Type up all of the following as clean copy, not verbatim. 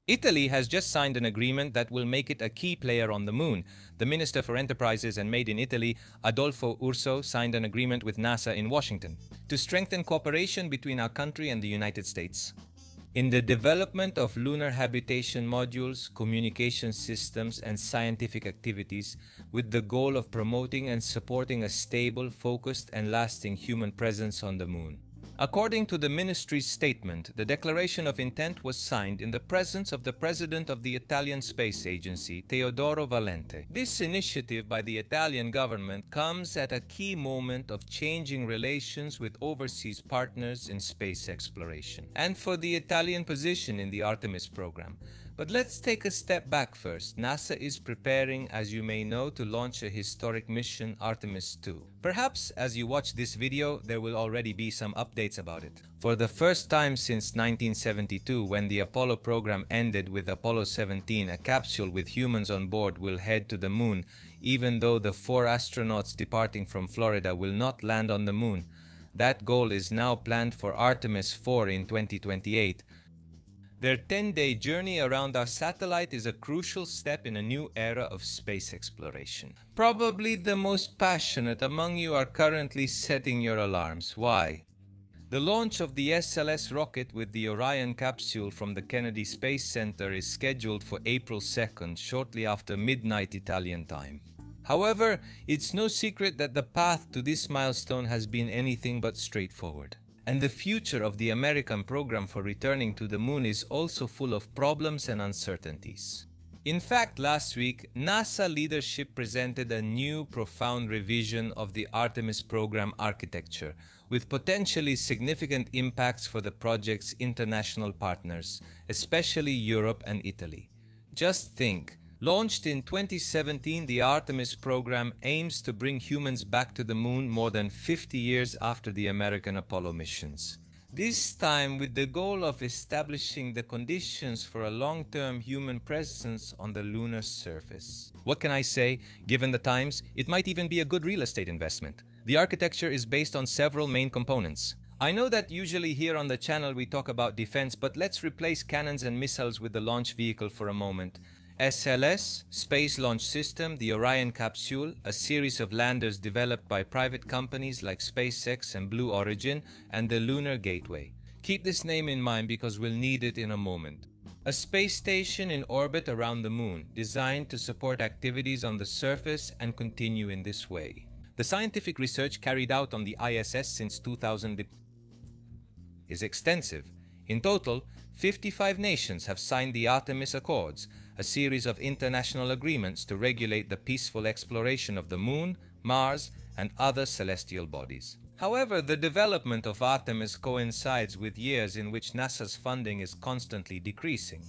Italy has just signed an agreement that will make it a key player on the moon. The Minister for Enterprises and Made in Italy, Adolfo Urso, signed an agreement with NASA in Washington to strengthen cooperation between our country and the United States in the development of lunar habitation modules, communication systems, and scientific activities, with the goal of promoting and supporting a stable, focused, and lasting human presence on the moon. According to the ministry's statement, the declaration of intent was signed in the presence of the president of the Italian Space Agency, Teodoro Valente. This initiative by the Italian government comes at a key moment of changing relations with overseas partners in space exploration, and for the Italian position in the Artemis program. But let's take a step back first. NASA is preparing, as you may know, to launch a historic mission, Artemis 2. Perhaps as you watch this video, there will already be some updates about it. For the first time since 1972, when the Apollo program ended with Apollo 17, a capsule with humans on board will head to the moon, even though the 4 astronauts departing from Florida will not land on the moon. That goal is now planned for Artemis 4 in 2028. Their 10-day journey around our satellite is a crucial step in a new era of space exploration. Probably the most passionate among you are currently setting your alarms. Why? The launch of the SLS rocket with the Orion capsule from the Kennedy Space Center is scheduled for April 2nd, shortly after midnight Italian time. However, it's no secret that the path to this milestone has been anything but straightforward. And the future of the American program for returning to the moon is also full of problems and uncertainties. In fact, last week, NASA leadership presented a new, profound revision of the Artemis program architecture, with potentially significant impacts for the project's international partners, especially Europe and Italy. Just think. Launched in 2017, the Artemis program aims to bring humans back to the moon more than 50 years after the American Apollo missions. This time with the goal of establishing the conditions for a long-term human presence on the lunar surface. What can I say? Given the times, it might even be a good real estate investment. The architecture is based on several main components. I know that usually here on the channel we talk about defense, but let's replace cannons and missiles with the launch vehicle for a moment. SLS, Space Launch System, the Orion capsule, a series of landers developed by private companies like SpaceX and Blue Origin, and the Lunar Gateway. Keep this name in mind because we'll need it in a moment. A space station in orbit around the moon, designed to support activities on the surface and continue in this way. The scientific research carried out on the ISS since 2000 is extensive. In total, 55 nations have signed the Artemis Accords, a series of international agreements to regulate the peaceful exploration of the Moon, Mars, and other celestial bodies. However, the development of Artemis coincides with years in which NASA's funding is constantly decreasing.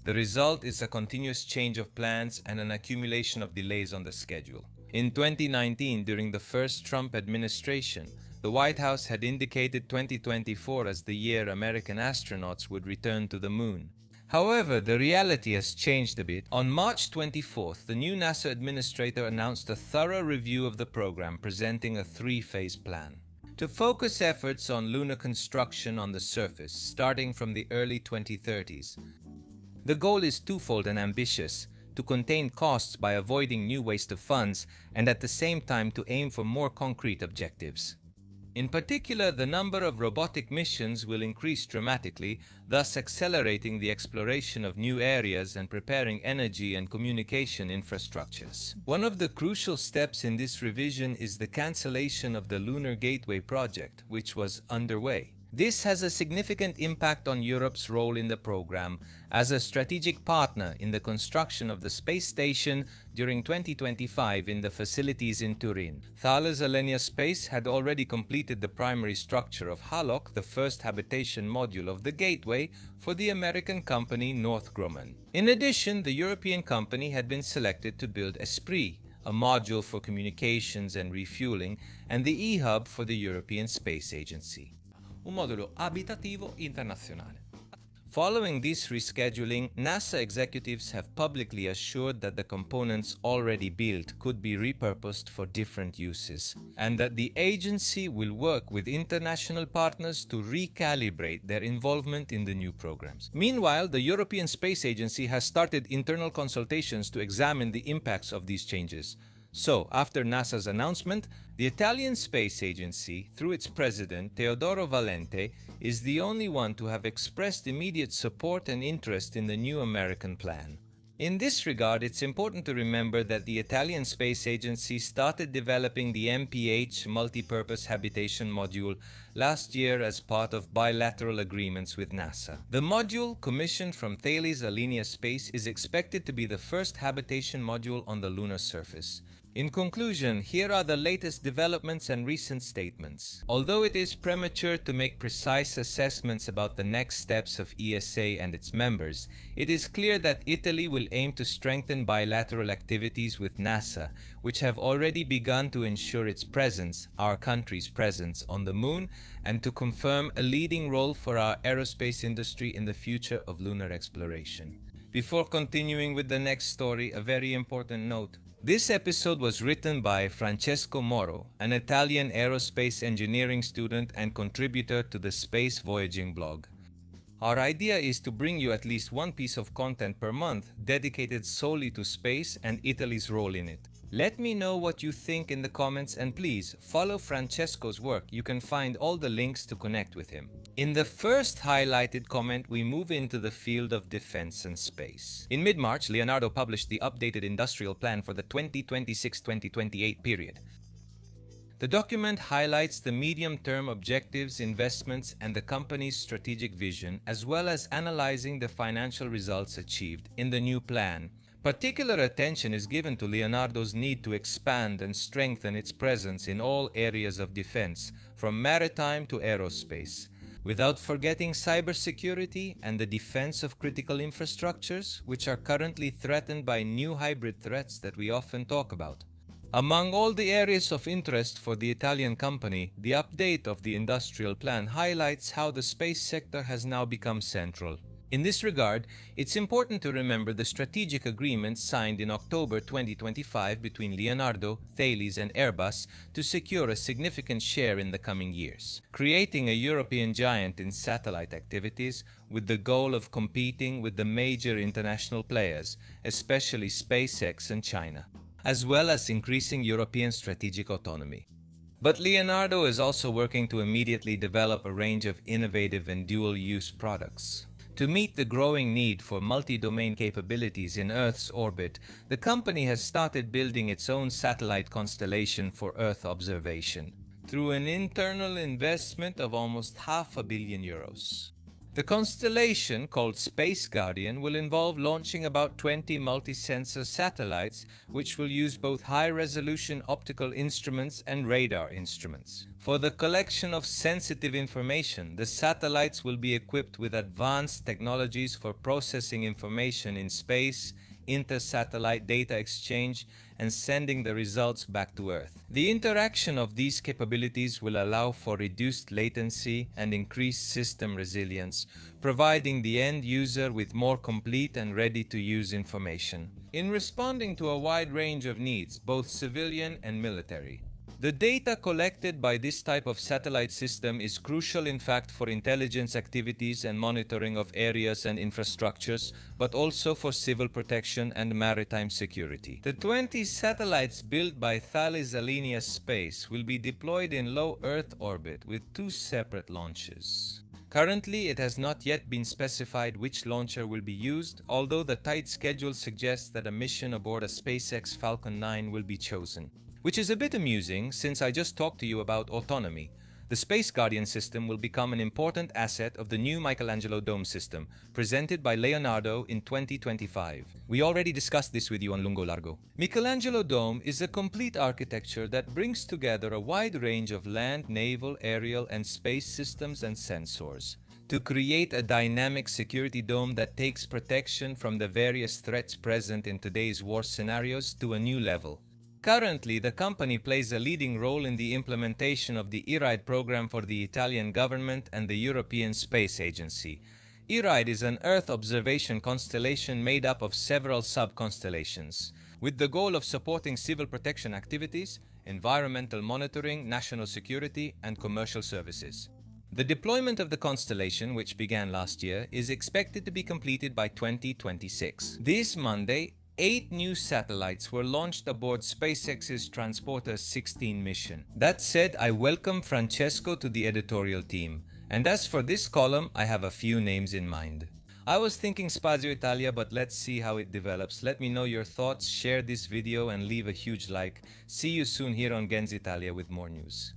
The result is a continuous change of plans and an accumulation of delays on the schedule. In 2019, during the first Trump administration, the White House had indicated 2024 as the year American astronauts would return to the moon. However, the reality has changed a bit. On March 24th, the new NASA administrator announced a thorough review of the program, presenting a 3-phase plan to focus efforts on lunar construction on the surface, starting from the early 2030s. The goal is twofold and ambitious: to contain costs by avoiding new waste of funds, and at the same time to aim for more concrete objectives. In particular, the number of robotic missions will increase dramatically, thus accelerating the exploration of new areas and preparing energy and communication infrastructures. One of the crucial steps in this revision is the cancellation of the Lunar Gateway project, which was underway. This has a significant impact on Europe's role in the program as a strategic partner in the construction of the space station during 2025 in the facilities in Turin. Thales Alenia Space had already completed the primary structure of Halok, the first habitation module of the Gateway, for the American company North Grumman. In addition, the European company had been selected to build Esprit, a module for communications and refueling, and the E-Hub for the European Space Agency. Un modulo abitativo internazionale. Following this rescheduling, NASA executives have publicly assured that the components already built could be repurposed for different uses, and that the agency will work with international partners to recalibrate their involvement in the new programs. Meanwhile, the European Space Agency has started internal consultations to examine the impacts of these changes. So, after NASA's announcement, the Italian Space Agency, through its president, Teodoro Valente, is the only one to have expressed immediate support and interest in the new American plan. In this regard, it's important to remember that the Italian Space Agency started developing the MPH multi-purpose habitation module last year as part of bilateral agreements with NASA. The module, commissioned from Thales Alenia Space, is expected to be the first habitation module on the lunar surface. In conclusion, here are the latest developments and recent statements. Although it is premature to make precise assessments about the next steps of ESA and its members, it is clear that Italy will aim to strengthen bilateral activities with NASA, which have already begun to ensure its presence, our country's presence, on the Moon, and to confirm a leading role for our aerospace industry in the future of lunar exploration. Before continuing with the next story, a very important note. This episode was written by Francesco Moro, an Italian aerospace engineering student and contributor to the Space Voyaging blog. Our idea is to bring you at least one piece of content per month dedicated solely to space and Italy's role in it. Let me know what you think in the comments, and please follow Francesco's work. You can find all the links to connect with him. In the first highlighted comment, we move into the field of defense and space. In mid-March, Leonardo published the updated industrial plan for the 2026-2028 period. The document highlights the medium-term objectives, investments, and the company's strategic vision, as well as analyzing the financial results achieved in the new plan. Particular attention is given to Leonardo's need to expand and strengthen its presence in all areas of defense, from maritime to aerospace, without forgetting cybersecurity and the defense of critical infrastructures, which are currently threatened by new hybrid threats that we often talk about. Among all the areas of interest for the Italian company, the update of the industrial plan highlights how the space sector has now become central. In this regard, it's important to remember the strategic agreement signed in October 2025 between Leonardo, Thales, and Airbus to secure a significant share in the coming years, creating a European giant in satellite activities with the goal of competing with the major international players, especially SpaceX and China, as well as increasing European strategic autonomy. But Leonardo is also working to immediately develop a range of innovative and dual-use products. To meet the growing need for multi-domain capabilities in Earth's orbit, the company has started building its own satellite constellation for Earth observation, through an internal investment of almost €500 million. The constellation, called Space Guardian, will involve launching about 20 multi-sensor satellites, which will use both high-resolution optical instruments and radar instruments. For the collection of sensitive information, the satellites will be equipped with advanced technologies for processing information in space, inter-satellite data exchange, and sending the results back to Earth. The interaction of these capabilities will allow for reduced latency and increased system resilience, providing the end user with more complete and ready-to-use information. In responding to a wide range of needs, both civilian and military, the data collected by this type of satellite system is crucial, in fact, for intelligence activities and monitoring of areas and infrastructures, but also for civil protection and maritime security. The 20 satellites built by Thales Alenia Space will be deployed in low Earth orbit with 2 separate launches. Currently, it has not yet been specified which launcher will be used, although the tight schedule suggests that a mission aboard a SpaceX Falcon 9 will be chosen. Which is a bit amusing, since I just talked to you about autonomy. The Space Guardian system will become an important asset of the new Michelangelo dome system, presented by Leonardo in 2025. We already discussed this with you on Lungo Largo. Michelangelo dome is a complete architecture that brings together a wide range of land, naval, aerial, and space systems and sensors to create a dynamic security dome that takes protection from the various threats present in today's war scenarios to a new level. Currently, the company plays a leading role in the implementation of the Iride program for the Italian government and the European Space Agency. Iride is an Earth observation constellation made up of several sub-constellations, with the goal of supporting civil protection activities, environmental monitoring, national security, and commercial services. The deployment of the constellation, which began last year, is expected to be completed by 2026. This Monday, 8 new satellites were launched aboard SpaceX's Transporter 16 mission. That said, I welcome Francesco to the editorial team. And as for this column, I have a few names in mind. I was thinking Spazio Italia, but let's see how it develops. Let me know your thoughts, share this video, and leave a huge like. See you soon here on Gens Italia with more news.